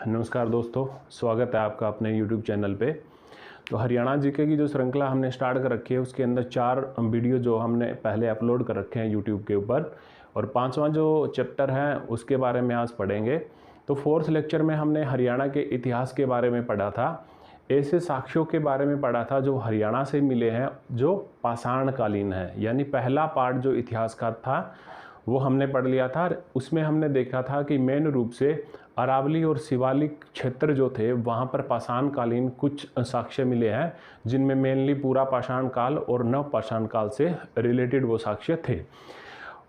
नमस्कार दोस्तों, स्वागत है आपका अपने YouTube चैनल पे। तो हरियाणा जीके की जो श्रृंखला हमने स्टार्ट कर रखी है उसके अंदर 4 वीडियो जो हमने पहले अपलोड कर रखे हैं YouTube के ऊपर, और 5वां जो चैप्टर है उसके बारे में आज पढ़ेंगे। तो 4th लेक्चर में हमने हरियाणा के इतिहास के बारे में पढ़ा था, ऐसे साक्ष्यों के बारे में पढ़ा था जो हरियाणा से मिले हैं जो पाषाणकालीन है, यानी पहला पार्ट जो इतिहास का था वो हमने पढ़ लिया था। उसमें हमने देखा था कि मेन रूप से अरावली और शिवालिक क्षेत्र जो थे वहाँ पर पाषाणकालीन कुछ साक्ष्य मिले हैं, जिनमें मेनली पूरा पाषाण काल और नव पाषाण काल से रिलेटेड वो साक्ष्य थे।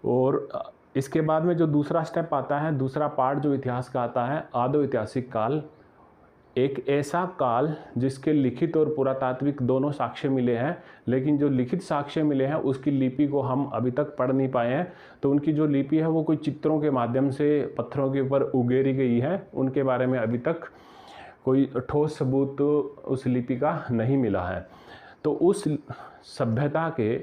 और इसके बाद में जो दूसरा स्टेप आता है, दूसरा पार्ट जो इतिहास का आता है, आदो ऐतिहासिक काल, एक ऐसा काल जिसके लिखित और पुरातात्विक दोनों साक्ष्य मिले हैं, लेकिन जो लिखित साक्ष्य मिले हैं उसकी लिपि को हम अभी तक पढ़ नहीं पाए हैं। तो उनकी जो लिपि है वो कोई चित्रों के माध्यम से पत्थरों के ऊपर उगेरी गई है, उनके बारे में अभी तक कोई ठोस सबूत उस लिपि का नहीं मिला है। तो उस सभ्यता के,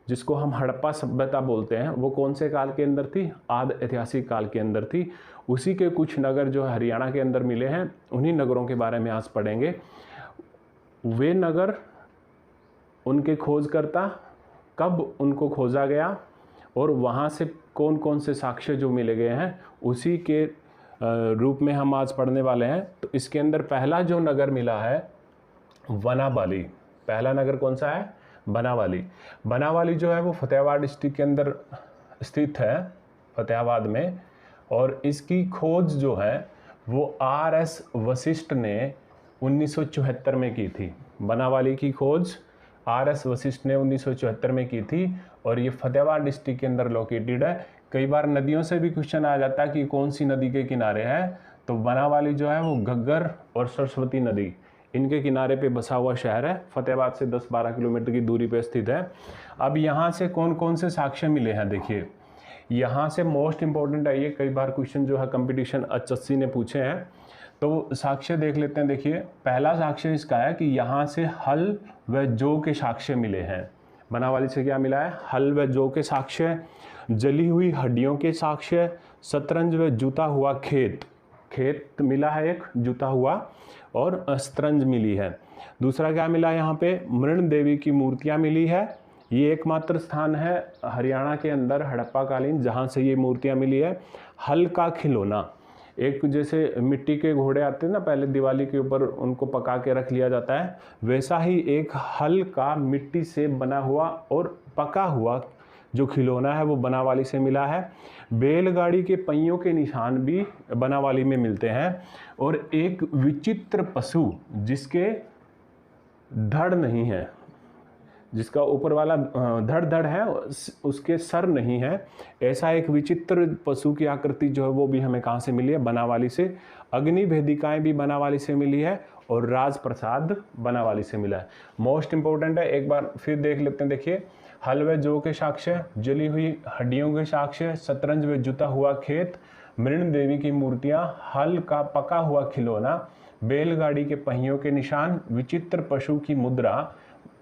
जिसको हम हड़प्पा सभ्यता बोलते हैं, वो कौन से काल के अंदर थी? आद ऐतिहासिक काल के अंदर थी। उसी के कुछ नगर जो हरियाणा के अंदर मिले हैं, उन्हीं नगरों के बारे में आज पढ़ेंगे। वे नगर, उनके खोजकर्ता, कब उनको खोजा गया और वहाँ से कौन कौन से साक्ष्य जो मिले गए हैं, उसी के रूप में हम आज पढ़ने वाले हैं। तो इसके अंदर पहला जो नगर मिला है बनावाली। पहला नगर कौन सा है? बनावाली। बनावाली जो है वो फतेहाबाद डिस्ट्रिक्ट के अंदर स्थित है, फतेहाबाद में। और इसकी खोज जो है वो R.S. वशिष्ठ ने 1974 में की थी। बनावाली की खोज R.S. वशिष्ठ ने 1974 में की थी, और ये फतेहाबाद डिस्ट्रिक्ट के अंदर लोकेटेड है। कई बार नदियों से भी क्वेश्चन आ जाता है कि कौन सी नदी के किनारे है, तो बनावाली जो है वो घग्गर और सरस्वती नदी, इनके किनारे पे बसा हुआ शहर है। फतेहाबाद से 10-12 किलोमीटर की दूरी पे स्थित है। अब यहाँ से कौन कौन से साक्ष्य मिले हैं, देखिए यहाँ से मोस्ट इंपॉर्टेंट है ये, कई बार क्वेश्चन जो है कंपटीशन HSC ने पूछे हैं, तो साक्ष्य देख लेते हैं। देखिए पहला साक्ष्य इसका है कि यहाँ से हल व जौ के साक्ष्य मिले हैं। बनावाली से क्या मिला है? हल व जौ के साक्ष्य, जली हुई हड्डियों के साक्ष्य, शतरंज व जूता हुआ खेत, खेत मिला है एक जूता हुआ, और शतरंज मिली है। दूसरा क्या मिला यहाँ पे? मृण देवी की मूर्तियाँ मिली है। ये एकमात्र स्थान है हरियाणा के अंदर हड़प्पा कालीन जहाँ से ये मूर्तियाँ मिली है। हल का खिलौना, एक जैसे मिट्टी के घोड़े आते हैं ना, पहले दिवाली के ऊपर उनको पका के रख लिया जाता है, वैसा ही एक हल का मिट्टी से बना हुआ और पका हुआ जो खिलौना है वो बनावाली से मिला है। बैलगाड़ी के पहियों के निशान भी बनावाली में मिलते हैं, और एक विचित्र पशु जिसके धड़ नहीं है, जिसका ऊपर वाला धड़ है उसके सर नहीं है, ऐसा एक विचित्र पशु की आकृति जो है वो भी हमें कहाँ से मिली है? बनावाली से। अग्नि भेदिकाएँ भी बनावाली से मिली है, और राज प्रसाद बनावाली से मिला है। मोस्ट इंपॉर्टेंट है, एक बार फिर देख लेते हैं। देखिए हल व जौ के साक्ष्य, जली हुई हड्डियों के साक्ष्य, शतरंज व जुता हुआ खेत, मृण देवी की मूर्तियाँ, हल का पका हुआ खिलौना, बैलगाड़ी के पहियों के निशान, विचित्र पशु की मुद्रा,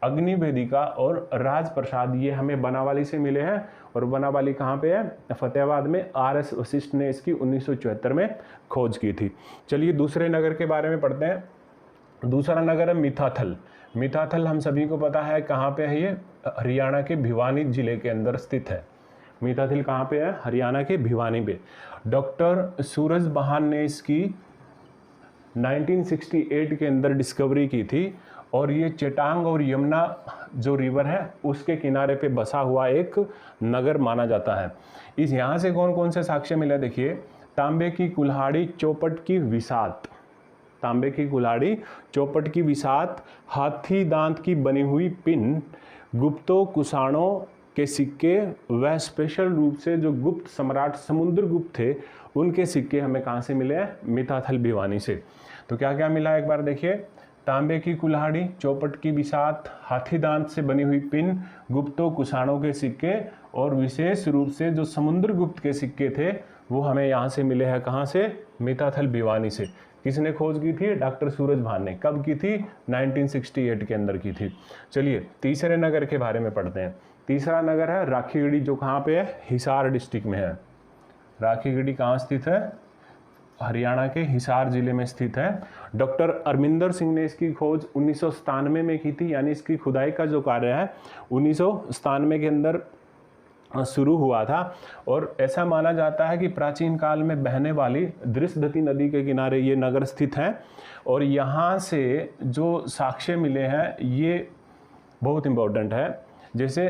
अग्नि वेदिका और राज प्रसाद, ये हमें बनावाली से मिले हैं। और बनावाली कहाँ पे है? फतेहाबाद में। R.S. वशिष्ठ ने इसकी 1974 में खोज की थी। चलिए दूसरे नगर के बारे में पढ़ते हैं। दूसरा नगर है मिताथल। मिताथल हम सभी को पता है कहाँ पे है, ये हरियाणा के भिवानी जिले के अंदर स्थित है। मिताथल कहाँ पे है? हरियाणा के भिवानी पे। डॉक्टर सूरज बहान ने इसकी 1968 के अंदर डिस्कवरी की थी, और ये चेटांग और यमुना जो रिवर है उसके किनारे पे बसा हुआ एक नगर माना जाता है। इस यहाँ से कौन कौन से साक्ष्य मिले? देखिए तांबे की कुल्हाड़ी, चौपट की विसात, तांबे की कुल्हाड़ी, चौपट की विसात, हाथी दांत की बनी हुई पिन, गुप्तों कुषाणों के सिक्के, वह स्पेशल रूप से जो गुप्त सम्राट समुद्रगुप्त थे उनके सिक्के हमें कहाँ से मिले हैं? मिताथल भिवानी से। तो क्या क्या मिला एक बार देखिए? तांबे की कुल्हाड़ी, चौपट की बिसात, हाथी दांत से बनी हुई पिन, गुप्तों कुषाणों के सिक्के, और विशेष रूप से जो समुद्रगुप्त के सिक्के थे वो हमें यहाँ से मिले हैं। कहाँ से? मिताथल भिवानी से। किसने खोज की थी? डॉक्टर सूरज भान ने। कब की थी? 1968 के अंदर की थी। चलिए तीसरे नगर के बारे में पढ़ते हैं। तीसरा नगर है राखीगढ़ी, जो कहाँ पे है? हिसार डिस्ट्रिक्ट में है। राखीगढ़ी कहाँ स्थित है? हरियाणा के हिसार ज़िले में स्थित है। डॉक्टर अरमिंदर सिंह ने इसकी खोज 1997 में की थी, यानी इसकी खुदाई का जो कार्य है 1997 के अंदर शुरू हुआ था। और ऐसा माना जाता है कि प्राचीन काल में बहने वाली दृश्यवती नदी के किनारे ये नगर स्थित है। और यहाँ से जो साक्ष्य मिले हैं ये बहुत इम्पोर्टेंट है। जैसे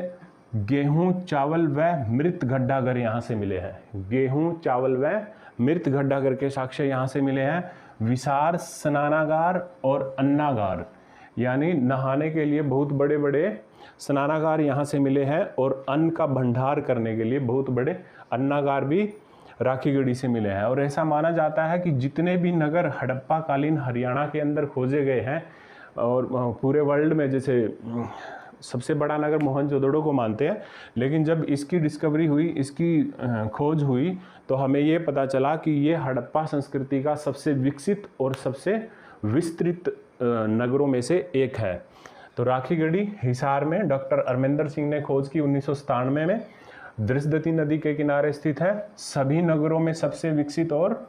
गेहूं, चावल व मृत घड्डाघर यहाँ से मिले हैं। गेहूं, चावल व मृत घड्डाघर के साक्ष्य यहाँ से मिले हैं। विसार, स्नानागार और अन्नागार, यानी नहाने के लिए बहुत बड़े बड़े स्नानागार यहाँ से मिले हैं। और अन्न का भंडार करने के लिए बहुत बड़े अन्नागार भी राखीगढ़ी से मिले हैं। और ऐसा माना जाता है कि जितने भी नगर हड़प्पा कालीन हरियाणा के अंदर खोजे गए हैं, और पूरे वर्ल्ड में जैसे सबसे बड़ा नगर मोहनजोदड़ो को मानते हैं, लेकिन जब इसकी डिस्कवरी हुई, इसकी खोज हुई, तो हमें ये पता चला कि ये हड़प्पा संस्कृति का सबसे विकसित और सबसे विस्तृत नगरों में से एक है। तो राखीगढ़ी हिसार में डॉक्टर अरमिंदर सिंह ने खोज की 1997 में। दृश्यवती नदी के किनारे स्थित है। सभी नगरों में सबसे विकसित और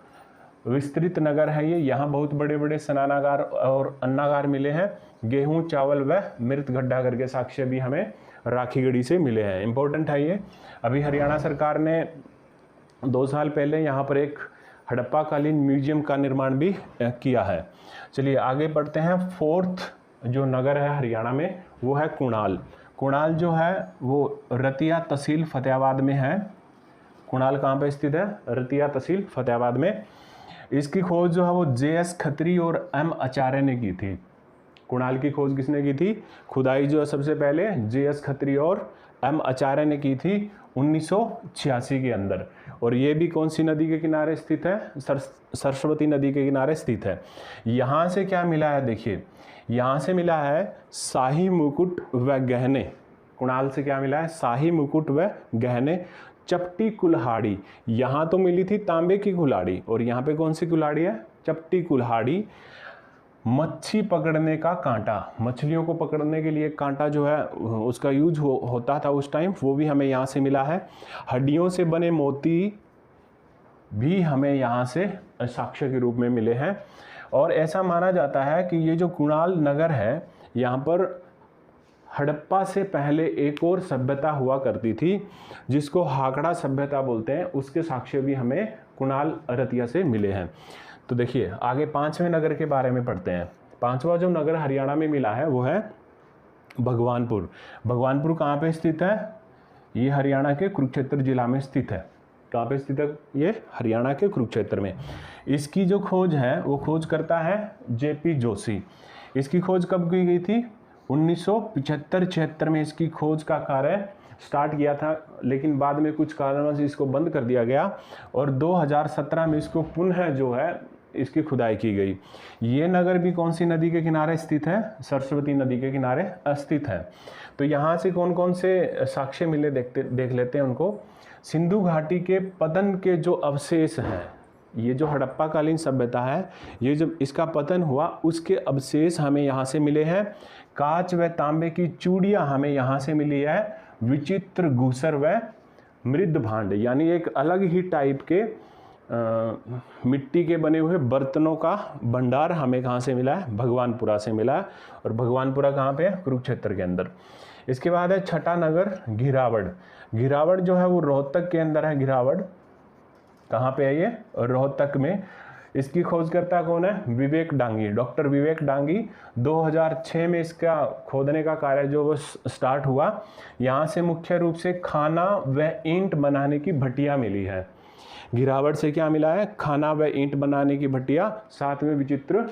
विस्तृत नगर है ये। यहाँ बहुत बड़े बड़े स्नानागार और अन्नागार मिले हैं। गेहूं, चावल व मृत घड्डाघर के साक्ष्य भी हमें राखीगढ़ी से मिले हैं। इम्पोर्टेंट है ये। अभी हरियाणा सरकार ने 2 साल पहले यहाँ पर एक हड़प्पा कालीन म्यूजियम का निर्माण भी किया है। चलिए आगे बढ़ते हैं। 4th जो नगर है हरियाणा में वो है कुणाल। कुणाल जो है वो रतिया तहसील फतेहाबाद में है। कुणाल कहाँ पे स्थित है? रतिया तहसील फतेहाबाद में। इसकी खोज जो है वो JS खत्री और M आचार्य ने की थी। कुणाल की खोज किसने की थी? खुदाई जो है सबसे पहले JS खत्री और M आचार्य ने की थी 1986 के अंदर। और ये भी कौन सी नदी के किनारे स्थित है? सरस्वती नदी के किनारे स्थित है। यहाँ से क्या मिला है देखिए, यहाँ से मिला है शाही मुकुट व गहने। कुणाल से क्या मिला है? शाही मुकुट व गहने। चपटी कुल्हाड़ी, यहाँ तो मिली थी तांबे की कुल्हाड़ी, और यहाँ पे कौन सी कुल्हाड़ी है? चपटी कुल्हाड़ी। मच्छी पकड़ने का कांटा, मछलियों को पकड़ने के लिए कांटा जो है उसका यूज होता था उस टाइम, वो भी हमें यहाँ से मिला है। हड्डियों से बने मोती भी हमें यहाँ से साक्ष्य के रूप में मिले हैं। और ऐसा माना जाता है कि ये जो कुणाल नगर है, यहाँ पर हड़प्पा से पहले एक और सभ्यता हुआ करती थी जिसको हाकड़ा सभ्यता बोलते हैं। उसके साक्ष्य भी हमें कुणाल रतिया से मिले हैं। तो देखिए आगे 5वें नगर के बारे में पढ़ते हैं। 5वां जो नगर हरियाणा में मिला है वो है भगवानपुर। भगवानपुर कहाँ पे स्थित है? ये हरियाणा के कुरुक्षेत्र जिला में स्थित है। कहाँ पे स्थित है? ये हरियाणा के कुरुक्षेत्र में। इसकी जो खोज है वो खोज करता है JP जोशी। इसकी खोज कब की गई थी? 1975-76 में इसकी खोज का कार्य स्टार्ट किया था, लेकिन बाद में कुछ कारणों से इसको बंद कर दिया गया और 2017 में इसको पुनः जो है इसकी खुदाई की गई। ये नगर भी कौन सी नदी के किनारे स्थित है? सरस्वती नदी के किनारे स्थित है। तो यहाँ से कौन कौन से साक्ष्य मिले देख लेते हैं उनको। सिंधु घाटी के पतन के जो अवशेष हैं, ये जो हड़प्पा कालीन सभ्यता है, ये जब इसका पतन हुआ उसके अवशेष हमें यहाँ से मिले हैं। कांच व तांबे की चूड़ियाँ हमें यहाँ से मिली है। विचित्र गूसर व मृद भांड, यानी एक अलग ही टाइप के मिट्टी के बने हुए बर्तनों का भंडार हमें कहाँ से मिला है? भगवानपुरा से मिला है। और भगवानपुरा कहाँ पे है? कुरुक्षेत्र के अंदर। इसके बाद है छठा नगर घिरावड़। घिरावड़ जो है वो रोहतक के अंदर है। घिरावड़ कहाँ पे है? ये रोहतक में। इसकी खोजकर्ता कौन है? विवेक डांगी। डॉक्टर विवेक डांगी। 2006 में इसका खोदने का कार्य जो वो स्टार्ट हुआ। यहाँ से मुख्य रूप से खाना व ईंट बनाने की भट्टियाँ मिली है। घिरावड़ से क्या मिला है? खाना व ईंट बनाने की भट्टियाँ, साथ में विचित्र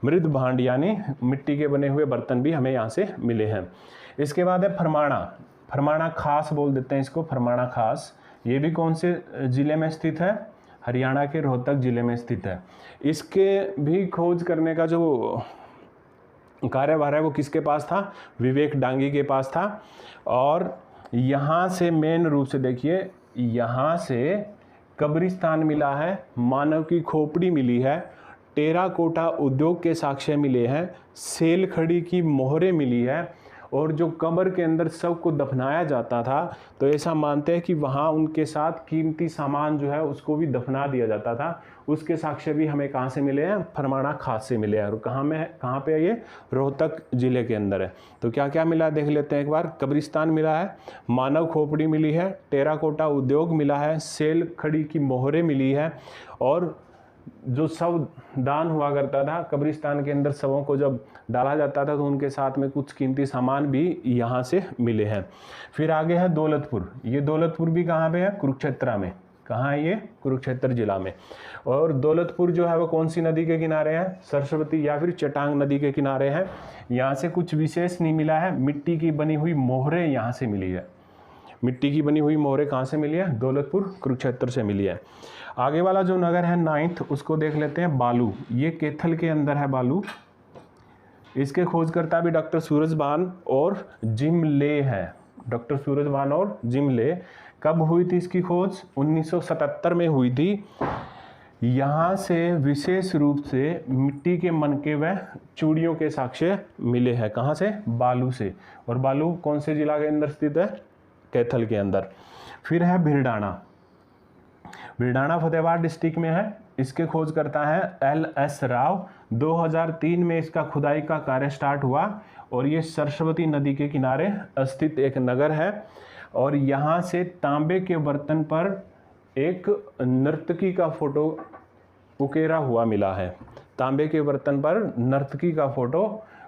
मृद भांड यानी मिट्टी के बने हुए बर्तन भी हमें यहाँ से मिले हैं। इसके बाद है फरमाणा। फरमाणा खास बोल देते हैं इसको, फरमाणा खास। ये भी कौन से ज़िले में स्थित है? हरियाणा के रोहतक ज़िले में स्थित है। इसके भी खोज करने का जो कार्यभार है वो किसके पास था? विवेक डांगी के पास था। और यहाँ से मेन रूप से देखिए, यहाँ से कब्रिस्तान मिला है, मानव की खोपड़ी मिली है, टेराकोटा उद्योग के साक्ष्य मिले हैं, सेल खड़ी की मोहरें मिली है और जो कब्र के अंदर शव को दफनाया जाता था तो ऐसा मानते हैं कि वहाँ उनके साथ कीमती सामान जो है उसको भी दफना दिया जाता था। उसके साक्ष्य भी हमें कहाँ से मिले हैं? फरमाना खास से मिले हैं। और कहाँ पे है ये? रोहतक ज़िले के अंदर है। तो क्या क्या मिला देख लेते हैं एक बार। कब्रिस्तान मिला है, मानव खोपड़ी मिली है, टेराकोटा उद्योग मिला है, सेल खड़ी की मोहरें मिली है, और जो शव दान हुआ करता था कब्रिस्तान के अंदर, शवों को जब डाला जाता था तो उनके साथ में कुछ कीमती सामान भी यहाँ से मिले हैं। फिर आगे है दौलतपुर। ये दौलतपुर भी कहाँ पे है? कुरुक्षेत्र में। कहाँ है ये? कुरुक्षेत्र जिला में। और दौलतपुर जो है वो कौन सी नदी के किनारे है? सरस्वती या फिर चटांग नदी के किनारे है। यहाँ से कुछ विशेष नहीं मिला है, मिट्टी की बनी हुई मोहरें यहाँ से मिली है। मिट्टी की बनी हुई मोहरें कहाँ से मिली है? दौलतपुर कुरुक्षेत्र से मिली है। आगे वाला जो नगर है 9th, उसको देख लेते हैं, बालू। ये कैथल के अंदर है बालू। इसके खोजकर्ता भी डॉक्टर सूरजभान और जिम ले है। डॉक्टर सूरजभान और जिम ले। कब हुई थी इसकी खोज? 1977 में हुई थी। यहाँ से विशेष रूप से मिट्टी के मनके व चूड़ियों के साक्ष्य मिले हैं। कहाँ से? बालू से। और बालू कौन से जिला के अंदर स्थित है? कैथल के अंदर। फिर है भिलडाना। भिलडाना फतेहाबाद डिस्ट्रिक्ट में है। इसके खोज करता है LS राव। 2003 में इसका खुदाई का कार्य स्टार्ट हुआ और ये सरस्वती नदी के किनारे स्थित एक नगर है। और यहाँ से तांबे के बर्तन पर एक नर्तकी का फोटो उकेरा हुआ मिला है। तांबे के बर्तन पर नर्तकी का फोटो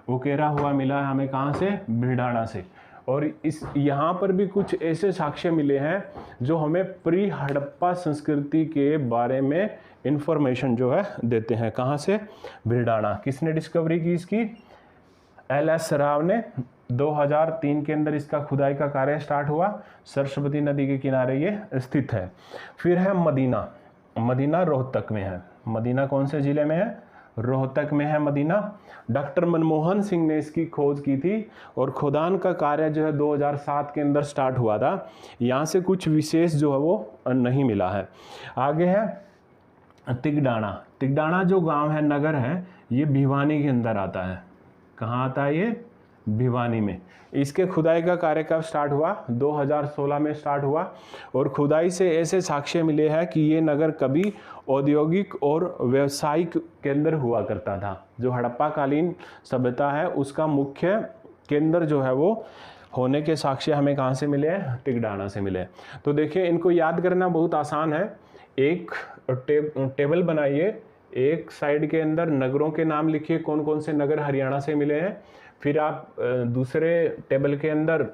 उकेरा हुआ मिला है हमें। कहाँ से? भिलडाना से। और इस यहाँ पर भी कुछ ऐसे साक्ष्य मिले हैं जो हमें प्री हड़प्पा संस्कृति के बारे में इंफॉर्मेशन जो है देते हैं। कहाँ से? भिलडाना। किसने डिस्कवरी की इसकी? LS राव ने। 2003 के अंदर इसका खुदाई का कार्य स्टार्ट हुआ। सरस्वती नदी के किनारे ये स्थित है। फिर है मदीना। मदीना रोहतक में है। मदीना कौन से ज़िले में है? रोहतक में है मदीना। डॉक्टर मनमोहन सिंह ने इसकी खोज की थी और खोदान का कार्य जो है 2007 के अंदर स्टार्ट हुआ था। यहाँ से कुछ विशेष जो है वो नहीं मिला है। आगे है तिगडाना। तिगडाना जो गांव है, नगर है, ये भिवानी के अंदर आता है। कहाँ आता है ये? भिवानी में। इसके खुदाई का कार्य कब स्टार्ट हुआ? 2016 में स्टार्ट हुआ। और खुदाई से ऐसे साक्ष्य मिले हैं कि ये नगर कभी औद्योगिक और व्यावसायिक केंद्र हुआ करता था। जो हड़प्पा कालीन सभ्यता है उसका मुख्य केंद्र जो है वो होने के साक्ष्य हमें कहाँ से मिले हैं? तिगडाना से मिले। तो देखिए, इनको याद करना बहुत आसान है। एक टेबल बनाइए, एक साइड के अंदर नगरों के नाम लिखिए, कौन कौन से नगर हरियाणा से मिले हैं। फिर आप दूसरे टेबल के अंदर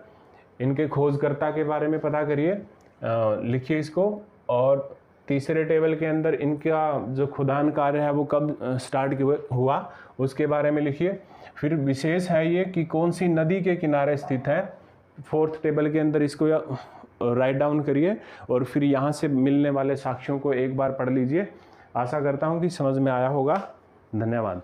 इनके खोजकर्ता के बारे में पता करिए, लिखिए इसको। और तीसरे टेबल के अंदर इनका जो खुदान कार्य है वो कब स्टार्ट हुआ उसके बारे में लिखिए। फिर विशेष है ये कि कौन सी नदी के किनारे स्थित है। 4th टेबल के अंदर इसको राइट डाउन करिए और फिर यहाँ से मिलने वाले साक्ष्यों को एक बार पढ़ लीजिए। आशा करता हूँ कि समझ में आया होगा। धन्यवाद।